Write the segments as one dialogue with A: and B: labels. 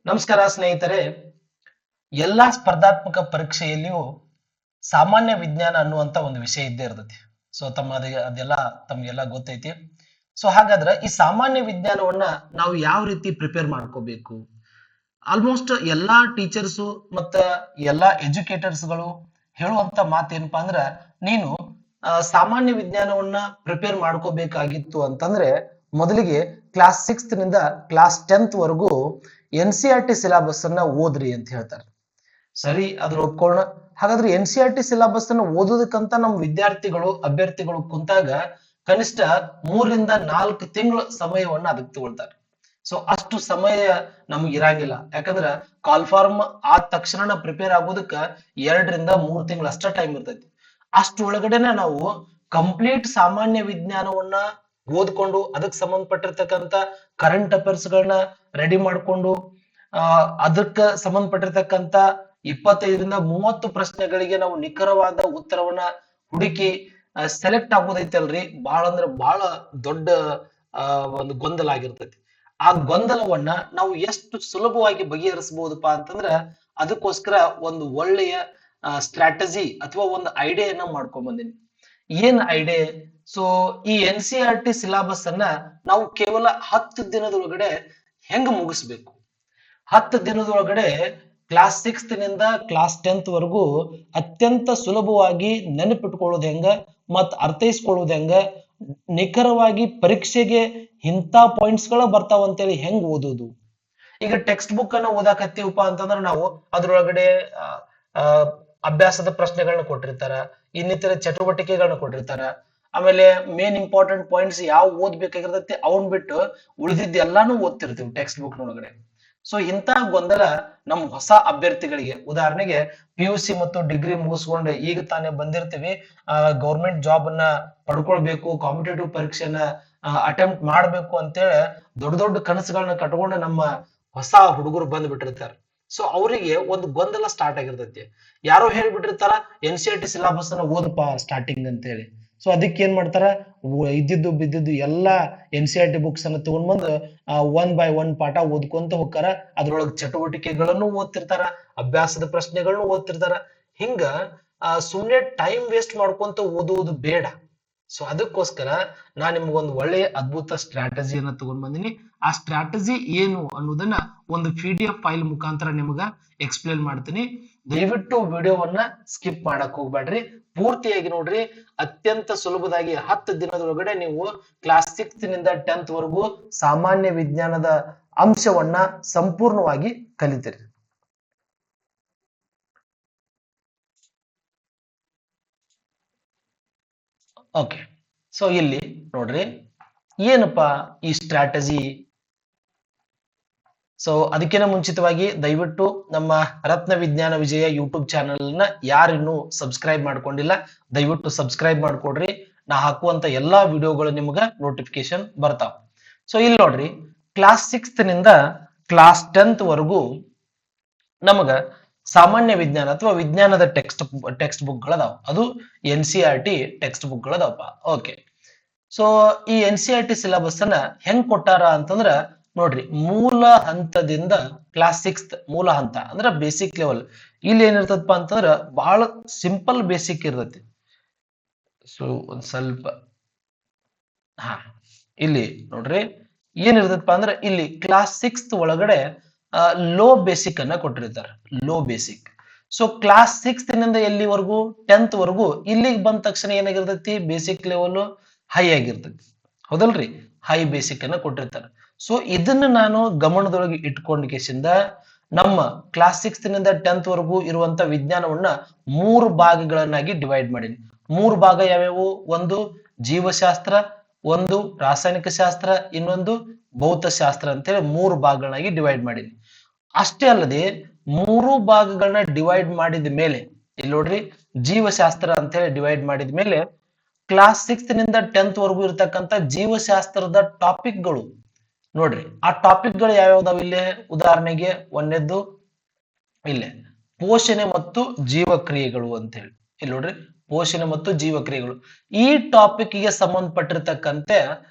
A: ನಮಸ್ಕಾರ ಸ್ನೇಹಿತರೆ. ಎಲ್ಲಾ ಸ್ಪರ್ಧಾತ್ಮಕ ಪರೀಕ್ಷೆಯಲ್ಲಿಯೂ ಸಾಮಾನ್ಯ ವಿಜ್ಞಾನ ಅನ್ನುವಂತ ಒಂದು ವಿಷಯ ಇದ್ದೇ ಇರ್ತೈತಿ. ಸೊ ಅದೆಲ್ಲ ತಮ್ಗೆಲ್ಲ ಗೊತ್ತೈತಿ. ಸೊ ಹಾಗಾದ್ರೆ ಈ ಸಾಮಾನ್ಯ ವಿಜ್ಞಾನವನ್ನ ನಾವು ಯಾವ ರೀತಿ ಪ್ರಿಪೇರ್ ಮಾಡ್ಕೋಬೇಕು? ಆಲ್ಮೋಸ್ಟ್ ಎಲ್ಲಾ ಟೀಚರ್ಸು ಮತ್ತ ಎಲ್ಲಾ ಎಜುಕೇಟರ್ಸ್ಗಳು ಹೇಳುವಂತ ಮಾತೇನಪ್ಪಾ ಅಂದ್ರ, ನೀನು ಸಾಮಾನ್ಯ ವಿಜ್ಞಾನವನ್ನ ಪ್ರಿಪೇರ್ ಮಾಡ್ಕೋಬೇಕಾಗಿತ್ತು ಅಂತಂದ್ರೆ ಮೊದಲಿಗೆ ಕ್ಲಾಸ್ 6 ನಿಂದ ಕ್ಲಾಸ್ 10th ವರೆಗೂ NCERT ಸಿಲೆಬಸ್ ಅನ್ನ ಓದ್ರಿ ಅಂತ ಹೇಳ್ತಾರೆ. ಸರಿ, ಅದ್ರ ಒಪ್ಕೊಳ್ಳೋಣ. ಹಾಗಾದ್ರೆ NCERT ಸಿಲೆಬಸ್ ಅನ್ನು ಓದೋದಕ್ಕಂತ ನಮ್ಮ ವಿದ್ಯಾರ್ಥಿಗಳು ಅಭ್ಯರ್ಥಿಗಳು ಕುಂತಾಗ ಕನಿಷ್ಠ 3 ರಿಂದ 4 ತಿಂಗಳ ಸಮಯವನ್ನ ಅದಕ್ಕೆ ತಗೊಳ್ತಾರೆ. ಸೊ ಅಷ್ಟು ಸಮಯ ನಮ್ಗೆ ಇರಂಗಿಲ್ಲ. ಯಾಕಂದ್ರ ಕಾಲ್ಫಾರ್ಮ್ ಆದ ತಕ್ಷಣ ಪ್ರಿಪೇರ್ ಆಗೋದಕ್ಕ 2 ರಿಂದ 3 ತಿಂಗಳು ಅಷ್ಟ ಟೈಮ್ ಇರ್ತೈತಿ. ಅಷ್ಟೊಳಗಡೆನೆ ನಾವು ಕಂಪ್ಲೀಟ್ ಸಾಮಾನ್ಯ ವಿಜ್ಞಾನವನ್ನ ಓದ್ಕೊಂಡು ಅದಕ್ಕೆ ಸಂಬಂಧಪಟ್ಟಿರ್ತಕ್ಕಂಥ ಕರೆಂಟ್ ಅಫೇರ್ಸ್ ಗಳನ್ನ ರೆಡಿ ಮಾಡ್ಕೊಂಡು ಅದಕ್ಕೆ ಸಂಬಂಧಪಟ್ಟಿರ್ತಕ್ಕಂಥ 25 ರಿಂದ 30 ಪ್ರಶ್ನೆಗಳಿಗೆ ನಾವು ನಿಖರವಾದ ಉತ್ತರವನ್ನ ಹುಡುಕಿ ಸೆಲೆಕ್ಟ್ ಆಗೋದೈತಲ್ರಿ, ಬಹಳ ಅಂದ್ರೆ ಬಹಳ ದೊಡ್ಡ ಒಂದು ಗೊಂದಲ ಆಗಿರ್ತೈತಿ. ಆ ಗೊಂದಲವನ್ನ ನಾವು ಎಷ್ಟು ಸುಲಭವಾಗಿ ಬಗೆಹರಿಸಬಹುದಪ್ಪ ಅಂತಂದ್ರ ಅದಕ್ಕೋಸ್ಕರ ಒಂದು ಒಳ್ಳೆಯ ಸ್ಟ್ರಾಟಜಿ ಅಥವಾ ಒಂದು ಐಡಿಯಾನ ಮಾಡ್ಕೊಂಡ್ ಬಂದೀನಿ. ಏನ್ ಐಡಿಯಾ? ಸೊ ಈ NCERT ಸಿಲೆಬಸ್ ಅನ್ನ ನಾವು ಕೇವಲ 10 ದಿನದೊಳಗಡೆ ಹೆಂಗ್ ಮುಗಿಸ್ಬೇಕು? 10 ದಿನದೊಳಗಡೆ ಕ್ಲಾಸ್ 6 ನಿಂದ ಕ್ಲಾಸ್ 10th ವರೆಗೂ ಅತ್ಯಂತ ಸುಲಭವಾಗಿ ನೆನಪಿಟ್ಕೊಳ್ಳೋದು ಹೆಂಗ ಮತ್ ಅರ್ಥೈಸ್ಕೊಳ್ಳೋದು ಹೆಂಗ, ನಿಖರವಾಗಿ ಪರೀಕ್ಷೆಗೆ ಇಂಥ ಪಾಯಿಂಟ್ಸ್ ಗಳ ಬರ್ತಾವ ಅಂತೇಳಿ ಹೆಂಗ್ ಓದೋದು? ಈಗ ಟೆಕ್ಸ್ಟ್ ಬುಕ್ ಅನ್ನ ಓದಾಕತ್ತೀವಪ್ಪ ಅಂತಂದ್ರೆ ನಾವು ಅದ್ರೊಳಗಡೆ ಅಭ್ಯಾಸದ ಪ್ರಶ್ನೆಗಳನ್ನ ಕೊಟ್ಟಿರ್ತಾರ, ಇನ್ನಿತರ ಚಟುವಟಿಕೆಗಳನ್ನ ಕೊಟ್ಟಿರ್ತಾರ, ಆಮೇಲೆ ಮೇನ್ ಇಂಪಾರ್ಟೆಂಟ್ ಪಾಯಿಂಟ್ಸ್ ಯಾವ ಓದ್ಬೇಕಾಗಿರ್ತೈತಿ ಅವನ್ ಬಿಟ್ಟು ಉಳಿದಿದ್ದ ಎಲ್ಲಾನು ಓದ್ತಿರ್ತೀವಿ ಟೆಕ್ಸ್ಟ್ ಬುಕ್ ನೊಳಗಡೆ. ಸೊ ಇಂಥ ಗೊಂದಲ ನಮ್ಮ ಹೊಸ ಅಭ್ಯರ್ಥಿಗಳಿಗೆ, ಉದಾಹರಣೆಗೆ PUC ಮತ್ತು ಡಿಗ್ರಿ ಮುಗಿಸ್ಕೊಂಡು ಈಗ ತಾನೇ ಬಂದಿರ್ತೀವಿ, ಗೌರ್ಮೆಂಟ್ ಜಾಬ್ ಅನ್ನ ಪಡ್ಕೊಳ್ಬೇಕು, ಕಾಂಪಿಟೇಟಿವ್ ಪರೀಕ್ಷೆನ ಅಟೆಂಪ್ಟ್ ಮಾಡ್ಬೇಕು ಅಂತೇಳಿ ದೊಡ್ಡ ದೊಡ್ಡ ಕನಸುಗಳನ್ನ ಕಟ್ಕೊಂಡು ನಮ್ಮ ಹೊಸ ಹುಡುಗರು ಬಂದ್ಬಿಟ್ಟಿರ್ತಾರೆ. ಸೊ ಅವರಿಗೆ ಒಂದು ಗೊಂದಲ ಸ್ಟಾರ್ಟ್ ಆಗಿರ್ತೈತಿ. ಯಾರೋ ಹೇಳ್ಬಿಟ್ಟಿರ್ತಾರ NCERT ಸಿಲೆಬಸ್ ಅನ್ನ ಓದಪ್ಪ ಸ್ಟಾರ್ಟಿಂಗ್ ಅಂತ ಹೇಳಿ. ಸೊ ಅದಕ್ಕೆ ಏನ್ ಮಾಡ್ತಾರ, ಇದ್ದಿದ್ದು ಬಿದ್ದಿದ್ದು ಎಲ್ಲಾ NCERT ಬುಕ್ಸ್ ಅನ್ನ ತಗೊಂಡ್ ಬಂದು 1 by 1 ಪಾಠ ಓದ್ಕೊಂತ ಹೋಗ್ತಾರ. ಅದ್ರೊಳಗ ಚಟುವಟಿಕೆಗಳನ್ನು ಓದ್ತಿರ್ತಾರ, ಅಭ್ಯಾಸದ ಪ್ರಶ್ನೆಗಳನ್ನು ಓದ್ತಿರ್ತಾರ. ಹಿಂಗ ಸುಮ್ನೆ ಟೈಮ್ ವೇಸ್ಟ್ ಮಾಡ್ಕೊಂತ ಓದುವುದು ಬೇಡ. ಸೊ ಅದಕ್ಕೋಸ್ಕರ ನಾನ್ ನಿಮ್ಗೊಂದು ಒಳ್ಳೆಯ ಅದ್ಭುತ ಸ್ಟ್ರಾಟಜಿಯನ್ನ ತಗೊಂಡ್ ಬಂದಿನಿ. ಆ ಸ್ಟ್ರಾಟಜಿ ಏನು ಅನ್ನೋದನ್ನ ಒಂದು PDF ಫೈಲ್ ಮುಖಾಂತರ ನಿಮ್ಗ ಎಕ್ಸ್ಪ್ಲೇನ್ ಮಾಡ್ತೀನಿ. ದಯವಿಟ್ಟು ವಿಡಿಯೋವನ್ನ ಸ್ಕಿಪ್ ಮಾಡಕ್ ಹೋಗ್ಬೇಡ್ರಿ, ಪೂರ್ತಿಯಾಗಿ ನೋಡ್ರಿ. ಅತ್ಯಂತ ಸುಲಭದಾಗಿ 10 ದಿನದೊಳಗಡೆ ನೀವು ಕ್ಲಾಸ್ 6 ನಿಂದ 10th ವರೆಗೂ ಸಾಮಾನ್ಯ ವಿಜ್ಞಾನದ ಅಂಶವನ್ನ ಸಂಪೂರ್ಣವಾಗಿ ಕಲಿತೀರಿ. ಓಕೆ, ಸೊ ಇಲ್ಲಿ ನೋಡ್ರಿ ಏನಪ್ಪಾ ಈ ಸ್ಟ್ರಾಟಜಿ. ಸೊ ಅದಕ್ಕಿಂತ ಮುಂಚಿತವಾಗಿ ದಯವಿಟ್ಟು ನಮ್ಮ ರತ್ನ ವಿಜ್ಞಾನ ವಿಜಯ ಯೂಟ್ಯೂಬ್ ಚಾನೆಲ್ ನ ಯಾರಿನ್ನೂ ಸಬ್ಸ್ಕ್ರೈಬ್ ಮಾಡ್ಕೊಂಡಿಲ್ಲ, ದಯವಿಟ್ಟು ಸಬ್ಸ್ಕ್ರೈಬ್ ಮಾಡ್ಕೊಡ್ರಿ. ನಾ ಹಾಕುವಂತ ಎಲ್ಲಾ ವಿಡಿಯೋಗಳು ನಿಮ್ಗ ನೋಟಿಫಿಕೇಶನ್ ಬರ್ತಾವ. ಸೊ ಇಲ್ಲಿ ನೋಡ್ರಿ, ಕ್ಲಾಸ್ 6 ನಿಂದ ಕ್ಲಾಸ್ 10th ವರೆಗೂ ನಮಗ ಸಾಮಾನ್ಯ ವಿಜ್ಞಾನ ಅಥವಾ ವಿಜ್ಞಾನದ ಟೆಕ್ಸ್ಟ್ ಬುಕ್ ಗಳದಾವ. ಅದು NCERT ಟೆಕ್ಸ್ಟ್ ಬುಕ್ ಗಳದಾವಪ್ಪ. ಓಕೆ, ಸೊ ಈ NCERT ಸಿಲೆಬಸ್ ಅನ್ನ ಹೆಂಗ್ ಕೊಟ್ಟಾರ ಅಂತಂದ್ರ ನೋಡ್ರಿ, ಮೂಲ ಹಂತದಿಂದ ಕ್ಲಾಸ್ 6th ಮೂಲ ಹಂತ ಅಂದ್ರ ಬೇಸಿಕ್ ಲೆವೆಲ್. ಇಲ್ಲಿ ಏನಿರ್ತದಪ್ಪ ಅಂತಂದ್ರ ಬಹಳ ಸಿಂಪಲ್ ಬೇಸಿಕ್ ಇರ್ತೈತಿ. ಸೊ ಒಂದ್ ಸ್ವಲ್ಪ ಇಲ್ಲಿ ನೋಡ್ರಿ ಏನಿರ್ತದಪ್ಪ ಅಂದ್ರ ಇಲ್ಲಿ ಕ್ಲಾಸ್ 6th ಒಳಗಡೆ ಲೋ ಬೇಸಿಕ್ ಅನ್ನ ಕೊಟ್ಟಿರ್ತಾರೆ, low basic. So class 6th ನಿಂದ ಎಲ್ಲಿವರೆಗೂ 10th ವರೆಗೂ ಇಲ್ಲಿಗೆ ಬಂದ ತಕ್ಷಣ ಏನಾಗಿರ್ತೈತಿ, ಬೇಸಿಕ್ ಲೆವೆಲ್ ಹೈ ಆಗಿರ್ತೈತಿ, ಹೌದಲ್ರಿ? ಹೈ ಬೇಸಿಕ್ ಅನ್ನ ಕೊಟ್ಟಿರ್ತಾರೆ. ಸೊ ಇದನ್ನ ನಾನು ಗಮನದೊಳಗೆ ಇಟ್ಕೊಂಡ ಕೇಸಿಂದ ನಮ್ಮ ಕ್ಲಾಸ್ 6th ನಿಂದ 10th ವರೆಗೂ ಇರುವಂತ ವಿಜ್ಞಾನವನ್ನ 3 ಭಾಗಗಳನ್ನಾಗಿ ಡಿವೈಡ್ ಮಾಡೀನಿ. 3 ಭಾಗ ಯಾವ್ಯಾವು? ಒಂದು ಜೀವಶಾಸ್ತ್ರ, ಒಂದು ರಾಸಾಯನಿಕ ಶಾಸ್ತ್ರ, ಇನ್ನೊಂದು ಭೌತಶಾಸ್ತ್ರ ಅಂತೇಳಿ 3 ಭಾಗಗಳನ್ನಾಗಿ ಡಿವೈಡ್ ಮಾಡೀನಿ. ಅಷ್ಟೇ ಅಲ್ಲದೆ 3 ಭಾಗಗಳನ್ನ ಡಿವೈಡ್ ಮಾಡಿದ ಮೇಲೆ ಇಲ್ಲಿ ನೋಡ್ರಿ, ಜೀವಶಾಸ್ತ್ರ ಅಂತ ಹೇಳಿ ಡಿವೈಡ್ ಮಾಡಿದ ಮೇಲೆ ಕ್ಲಾಸ್ 6th ನಿಂದ 10th ವರೆಗೂ ಇರ್ತಕ್ಕಂಥ ಜೀವಶಾಸ್ತ್ರದ ಟಾಪಿಕ್ ಗಳು ನೋಡ್ರಿ, ಆ ಟಾಪಿಕ್ ಗಳು ಯಾವ್ಯಾವ್ದಾವ ಇಲ್ಲಿ? ಉದಾಹರಣೆಗೆ ಒಂದನೇದ್ದು ಇಲ್ಲೇ ಪೋಷಣೆ ಮತ್ತು ಜೀವಕ್ರಿಯೆಗಳು ಅಂತ ಹೇಳಿ. ಇಲ್ಲಿ ನೋಡ್ರಿ, ಪೋಷಣೆ ಮತ್ತು ಜೀವಕ್ರಿಯೆಗಳು. ಈ ಟಾಪಿಕ್ ಗೆ ಸಂಬಂಧಪಟ್ಟಿರ್ತಕ್ಕಂತೆ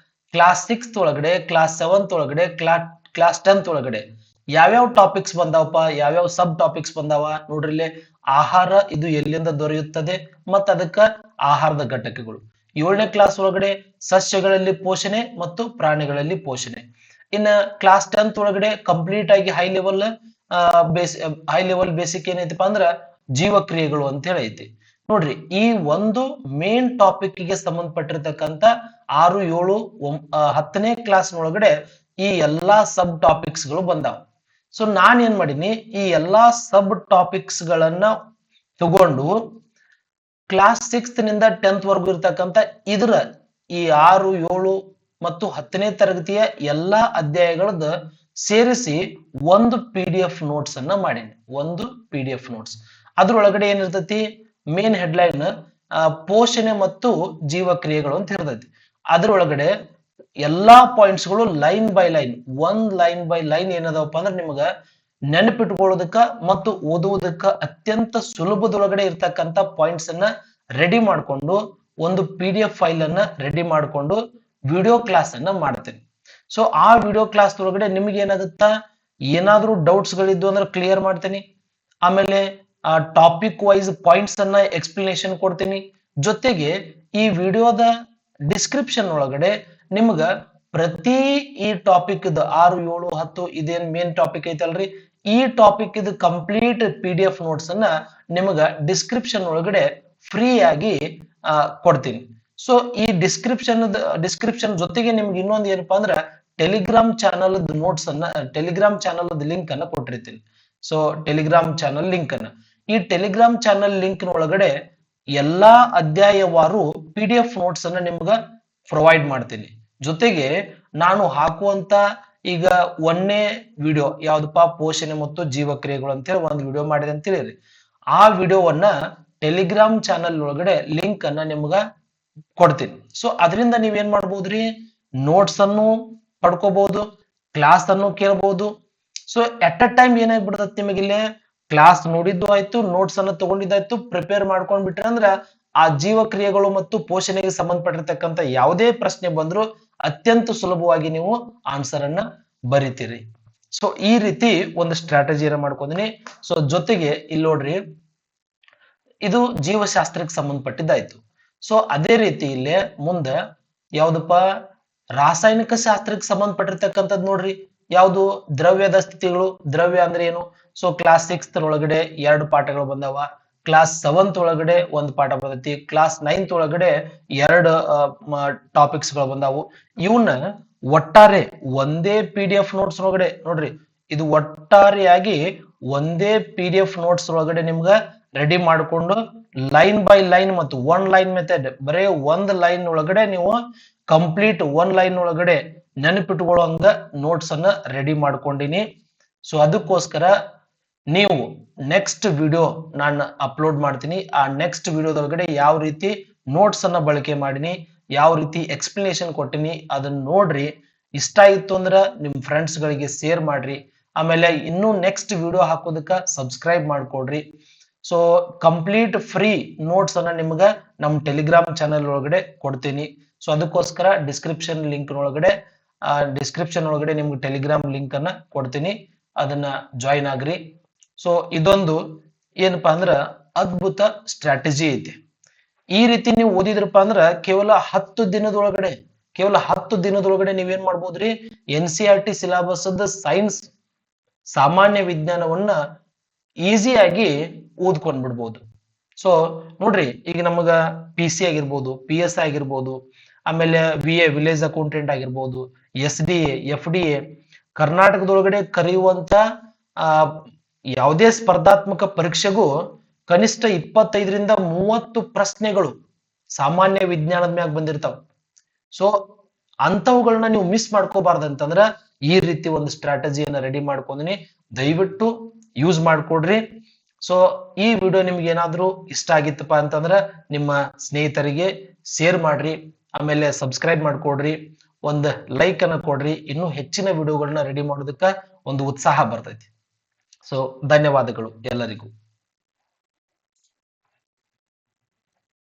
A: ಕ್ಲಾಸ್ 6th ಒಳಗಡೆ, ಕ್ಲಾಸ್ 7th ಒಳಗಡೆ, ಕ್ಲಾಸ್ 10th ಒಳಗಡೆ ಯಾವ್ಯಾವ ಟಾಪಿಕ್ಸ್ ಬಂದಾವಪ್ಪ, ಯಾವ್ಯಾವ ಸಬ್ ಟಾಪಿಕ್ಸ್ ಬಂದಾವ ನೋಡ್ರಿ ಇಲ್ಲಿ. ಆಹಾರ ಇದು ಎಲ್ಲಿಂದ ದೊರೆಯುತ್ತದೆ ಮತ್ತು ಅದಕ್ಕ ಆಹಾರದ ಘಟಕಗಳು. 7ನೇ ಕ್ಲಾಸ್ ಒಳಗಡೆ ಸಸ್ಯಗಳಲ್ಲಿ ಪೋಷಣೆ ಮತ್ತು ಪ್ರಾಣಿಗಳಲ್ಲಿ ಪೋಷಣೆ. ಇನ್ನ ಕ್ಲಾಸ್ 10th ಒಳಗಡೆ ಕಂಪ್ಲೀಟ್ ಆಗಿ ಹೈ ಲೆವೆಲ್ ಬೇಸಿಕ್ ಏನೈತಿಪ್ಪ ಅಂದ್ರ ಜೀವಕ್ರಿಯೆಗಳು ಅಂತ ಹೇಳಿ ಐತಿ. ನೋಡ್ರಿ ಈ ಒಂದು ಮೇನ್ ಟಾಪಿಕ್ ಗೆ ಸಂಬಂಧಪಟ್ಟಿರ್ತಕ್ಕಂಥ 6, 7, 10ನೇ ಕ್ಲಾಸ್ ಒಳಗಡೆ ಈ ಎಲ್ಲಾ ಸಬ್ ಟಾಪಿಕ್ಸ್ ಗಳು ಬಂದಾವ. ಸೊ ನಾನ್ ಏನ್ ಮಾಡೀನಿ, ಈ ಎಲ್ಲಾ ಸಬ್ ಟಾಪಿಕ್ಸ್ ಗಳನ್ನ ತಗೊಂಡು ಕ್ಲಾಸ್ 6th ನಿಂದ 10th ವರೆಗೂ ಇರ್ತಕ್ಕಂಥ ಇದರ ಈ 6, 7 ಮತ್ತು 10ನೇ ತರಗತಿಯ ಎಲ್ಲಾ ಅಧ್ಯಾಯಗಳದ ಸೇರಿಸಿ ಒಂದು PDF ನೋಟ್ಸ್ ಅನ್ನ ಮಾಡೀನಿ. ಒಂದು PDF ನೋಟ್ಸ್ ಅದ್ರೊಳಗಡೆ ಏನಿರ್ತೈತಿ, ಮೇನ್ ಹೆಡ್ಲೈನ್ ಪೋಷಣೆ ಮತ್ತು ಜೀವಕ್ರಿಯೆಗಳು ಅಂತ ಇರ್ತೈತಿ. ಅದ್ರೊಳಗಡೆ ಎಲ್ಲಾ ಪಾಯಿಂಟ್ಸ್ ಗಳು line by line, line by line ಏನದವಪ್ಪ ಅಂದ್ರೆ ನಿಮಗ ನೆನಪಿಟ್ಕೊಳ್ಳೋದಕ್ಕ ಮತ್ತು ಓದುವುದಕ್ಕ ಅತ್ಯಂತ ಸುಲಭದೊಳಗಡೆ ಇರ್ತಕ್ಕಂಥ ಪಾಯಿಂಟ್ಸ್ ಅನ್ನ ರೆಡಿ ಮಾಡ್ಕೊಂಡು ಒಂದು PDF ಫೈಲ್ ಅನ್ನ ರೆಡಿ ಮಾಡ್ಕೊಂಡು ವಿಡಿಯೋ ಕ್ಲಾಸ್ ಅನ್ನ ಮಾಡ್ತೇನೆ. ಸೊ ಆ ವಿಡಿಯೋ ಕ್ಲಾಸ್ ಒಳಗಡೆ ನಿಮ್ಗೆ ಏನಾಗುತ್ತಾ, ಏನಾದ್ರೂ ಡೌಟ್ಸ್ ಗಳಿದ್ದು ಅಂದ್ರೆ ಕ್ಲಿಯರ್ ಮಾಡ್ತೀನಿ. ಆಮೇಲೆ ಟಾಪಿಕ್ ವೈಸ್ ಪಾಯಿಂಟ್ಸ್ ಅನ್ನ ಎಕ್ಸ್ಪ್ಲನೇಷನ್ ಕೊಡ್ತೀನಿ. ಜೊತೆಗೆ ಈ ವಿಡಿಯೋದ ಡಿಸ್ಕ್ರಿಪ್ಷನ್ ಒಳಗಡೆ ನಿಮ್ಗ ಪ್ರತಿ ಈ ಟಾಪಿಕ್ 6, 7, 10 ಇದೇನ್ ಮೇನ್ ಟಾಪಿಕ್ ಐತಲ್ರಿ, ಈ ಟಾಪಿಕ್ ಇದು ಕಂಪ್ಲೀಟ್ PDF ನೋಟ್ಸ್ ಅನ್ನ ನಿಮ್ಗ ಡಿಸ್ಕ್ರಿಪ್ಷನ್ ಒಳಗಡೆ ಫ್ರೀ ಆಗಿ ಕೊಡ್ತೀನಿ. ಸೊ ಈ ಡಿಸ್ಕ್ರಿಪ್ಷನ್ ಜೊತೆಗೆ ನಿಮ್ಗೆ ಇನ್ನೊಂದು ಏನಪ್ಪಾ ಅಂದ್ರ ಟೆಲಿಗ್ರಾಮ್ ಚಾನಲ್ ನೋಟ್ಸ್ ಅನ್ನ, ಟೆಲಿಗ್ರಾಮ್ ಚಾನಲ್ ಲಿಂಕ್ ಅನ್ನ ಕೊಟ್ಟಿರ್ತೀನಿ. ಸೊ ಟೆಲಿಗ್ರಾಮ್ ಚಾನಲ್ ಲಿಂಕ್ ಅನ್ನ, ಈ ಟೆಲಿಗ್ರಾಮ್ ಚಾನಲ್ ಲಿಂಕ್ ಒಳಗಡೆ ಎಲ್ಲಾ ಅಧ್ಯಾಯವಾರು PDF ನೋಟ್ಸ್ ಅನ್ನ ನಿಮ್ಗ ಪ್ರೊವೈಡ್ ಮಾಡ್ತೀನಿ. ಜೊತೆಗೆ ನಾನು ಹಾಕುವಂತ ಈಗ 1ನೇ ವಿಡಿಯೋ ಯಾವ್ದಪ್ಪ, ಪೋಷಣೆ ಮತ್ತು ಜೀವಕ್ರಿಯೆಗಳು ಅಂತ ಹೇಳಿ ಒಂದು ವಿಡಿಯೋ ಮಾಡಿದೆ ಅಂತ ಹೇಳಿರಿ. ಆ ವಿಡಿಯೋವನ್ನ ಟೆಲಿಗ್ರಾಮ್ ಚಾನಲ್ ಒಳಗಡೆ ಲಿಂಕ್ ಅನ್ನ ನಿಮ್ಗ ಕೊಡ್ತೀನಿ. ಸೊ ಅದರಿಂದ ನೀವೇನ್ ಮಾಡ್ಬೋದ್ರಿ, ನೋಟ್ಸ್ ಅನ್ನು ಪಡ್ಕೋಬಹುದು, ಕ್ಲಾಸ್ ಅನ್ನು ಕೇಳಬಹುದು. ಸೊ ಎಟ್ ಅ ಟೈಮ್ ಏನಾಗ್ಬಿಡ್ತೈತಿ, ನಿಮಗಿಲ್ಲೇ ಕ್ಲಾಸ್ ನೋಡಿದ್ದು ಆಯ್ತು, ನೋಟ್ಸ್ ಅನ್ನ ತಗೊಂಡಿದ್ದಾಯ್ತು, ಪ್ರಿಪೇರ್ ಮಾಡ್ಕೊಂಡ್ ಬಿಟ್ರಿ ಅಂದ್ರ ಆ ಜೀವಕ್ರಿಯೆಗಳು ಮತ್ತು ಪೋಷಣೆಗೆ ಸಂಬಂಧಪಟ್ಟಿರ್ತಕ್ಕಂಥ ಯಾವುದೇ ಪ್ರಶ್ನೆ ಬಂದ್ರು ಅತ್ಯಂತ ಸುಲಭವಾಗಿ ನೀವು ಆನ್ಸರ್ ಅನ್ನ ಬರಿತೀರಿ. ಸೊ ಈ ರೀತಿ ಒಂದು ಸ್ಟ್ರಾಟಜಿಯನ್ನ ಮಾಡ್ಕೊಂಡಿನಿ. ಸೊ ಜೊತೆಗೆ ಇಲ್ಲಿ ನೋಡ್ರಿ, ಇದು ಜೀವಶಾಸ್ತ್ರಕ್ಕೆ ಸಂಬಂಧಪಟ್ಟಿದ್ದಾಯ್ತು. ಸೊ ಅದೇ ರೀತಿ ಇಲ್ಲೇ ಮುಂದೆ ಯಾವ್ದಪ್ಪ, ರಾಸಾಯನಿಕ ಶಾಸ್ತ್ರಕ್ಕೆ ಸಂಬಂಧಪಟ್ಟಿರ್ತಕ್ಕಂಥದ್ದು ನೋಡ್ರಿ. ಯಾವುದು, ದ್ರವ್ಯದ ಸ್ಥಿತಿಗಳು. ದ್ರವ್ಯ ಅಂದ್ರೆ ಏನು? ಸೊ ಕ್ಲಾಸ್ 6th ಒಳಗಡೆ 2 ಪಾಠಗಳು ಬಂದಾವ. ಕ್ಲಾಸ್ 7th ಒಳಗಡೆ 1 ಪಾಠ ಬರ್ತೈತಿ. ಕ್ಲಾಸ್ 9th ಒಳಗಡೆ 2 ಟಾಪಿಕ್ಸ್ ಗಳು ಬಂದಾವು. ಇವನ್ನ ಒಟ್ಟಾರೆ ಒಂದೇ PDF ನೋಟ್ಸ್ ಒಳಗಡೆ ನೋಡ್ರಿ, ಇದು ಒಟ್ಟಾರೆಯಾಗಿ ಒಂದೇ PDF ನೋಟ್ಸ್ ಒಳಗಡೆ ನಿಮ್ಗ ರೆಡಿ ಮಾಡಿಕೊಂಡು ಲೈನ್ ಬೈ ಲೈನ್ ಮತ್ತು 1 ಲೈನ್ ಮೆಥಡ್, ಬರೇ 1 ಲೈನ್ ಒಳಗಡೆ ನೀವು ಕಂಪ್ಲೀಟ್ 1 ಲೈನ್ ಒಳಗಡೆ ನೆನಪಿಟ್ಕೊಳ್ಳುವಂಗ ನೋಟ್ಸ್ ಅನ್ನ ರೆಡಿ ಮಾಡ್ಕೊಂಡಿನಿ. ಸೊ ಅದಕ್ಕೋಸ್ಕರ ನೀವು ನೆಕ್ಸ್ಟ್ ವಿಡಿಯೋ ನಾನು ಅಪ್ಲೋಡ್ ಮಾಡ್ತೀನಿ. ಆ ನೆಕ್ಸ್ಟ್ ವಿಡಿಯೋದೊಳಗಡೆ ಯಾವ ರೀತಿ ನೋಟ್ಸ್ ಅನ್ನ ಬಳಕೆ ಮಾಡಿನಿ, ಯಾವ ರೀತಿ ಎಕ್ಸ್ಪ್ಲನೇಷನ್ ಕೊಟ್ಟಿನಿ ಅದನ್ನ ನೋಡ್ರಿ. ಇಷ್ಟ ಆಯ್ತು ಅಂದ್ರ ನಿಮ್ ಫ್ರೆಂಡ್ಸ್ ಗಳಿಗೆ ಶೇರ್ ಮಾಡ್ರಿ. ಆಮೇಲೆ ಇನ್ನೂ ನೆಕ್ಸ್ಟ್ ವಿಡಿಯೋ ಹಾಕೋದಕ್ಕ ಸಬ್ಸ್ಕ್ರೈಬ್ ಮಾಡ್ಕೊಡ್ರಿ. ಸೊ ಕಂಪ್ಲೀಟ್ ಫ್ರೀ ನೋಟ್ಸ್ ಅನ್ನ ನಿಮ್ಗ ನಮ್ ಟೆಲಿಗ್ರಾಮ್ ಚಾನೆಲ್ ಒಳಗಡೆ ಕೊಡ್ತೀನಿ. ಸೊ ಅದಕ್ಕೋಸ್ಕರ ಡಿಸ್ಕ್ರಿಪ್ಷನ್ ಒಳಗಡೆ ನಿಮ್ಗೆ ಟೆಲಿಗ್ರಾಮ್ ಲಿಂಕ್ ಅನ್ನ ಕೊಡ್ತೀನಿ, ಅದನ್ನ ಜಾಯಿನ್ ಆಗ್ರಿ. ಸೊ ಇದೊಂದು ಏನಪ್ಪಾ ಅಂದ್ರ ಅದ್ಭುತ ಸ್ಟ್ರಾಟಜಿ ಐತಿ. ಈ ರೀತಿ ನೀವು ಓದಿದ್ರಪ್ಪ ಅಂದ್ರ ಕೇವಲ 10 ದಿನದೊಳಗಡೆ ನೀವೇನ್ ಮಾಡ್ಬೋದ್ರಿ, NCERT ಸಿಲೆಬಸ್ ಸೈನ್ಸ್ ಸಾಮಾನ್ಯ ವಿಜ್ಞಾನವನ್ನ ಈಸಿಯಾಗಿ ಓದ್ಕೊಂಡ್ ಬಿಡ್ಬೋದು. ಸೊ ನೋಡ್ರಿ, ಈಗ ನಮಗ PC ಆಗಿರ್ಬೋದು, PS ಆಗಿರ್ಬೋದು, ಆಮೇಲೆ VA ವಿಲೇಜ್ ಅಕೌಂಟೆಂಟ್ ಆಗಿರ್ಬೋದು, SDA, FDA, ಕರ್ನಾಟಕದೊಳಗಡೆ ಕರೆಯುವಂತ ಯಾವುದೇ ಸ್ಪರ್ಧಾತ್ಮಕ ಪರೀಕ್ಷೆಗೂ ಕನಿಷ್ಠ 25ರಿಂದ 30 ಪ್ರಶ್ನೆಗಳು ಸಾಮಾನ್ಯ ವಿಜ್ಞಾನದ ಮ್ಯಾಗ ಬಂದಿರ್ತಾವ. ಸೊ ಅಂತವುಗಳನ್ನ ನೀವು ಮಿಸ್ ಮಾಡ್ಕೋಬಾರ್ದಂತಂದ್ರ ಈ ರೀತಿ ಒಂದು ಸ್ಟ್ರಾಟಜಿಯನ್ನ ರೆಡಿ ಮಾಡ್ಕೊಂಡಿನಿ, ದಯವಿಟ್ಟು ಯೂಸ್ ಮಾಡ್ಕೊಡ್ರಿ. ಸೊ ಈ ವಿಡಿಯೋ ನಿಮ್ಗೆ ಏನಾದ್ರೂ ಇಷ್ಟ ಆಗಿತ್ತಪ್ಪ ಅಂತಂದ್ರ ನಿಮ್ಮ ಸ್ನೇಹಿತರಿಗೆ ಶೇರ್ ಮಾಡ್ರಿ, ಆಮೇಲೆ ಸಬ್ಸ್ಕ್ರೈಬ್ ಮಾಡ್ಕೊಡ್ರಿ, ಒಂದು ಲೈಕ್ ಅನ್ನ ಕೊಡ್ರಿ. ಇನ್ನೂ ಹೆಚ್ಚಿನ ವಿಡಿಯೋಗಳನ್ನ ರೆಡಿ ಮಾಡೋದಕ್ಕ ಒಂದು ಉತ್ಸಾಹ ಬರ್ತೈತಿ. ಸೊ ಧನ್ಯವಾದಗಳು ಎಲ್ಲರಿಗೂ.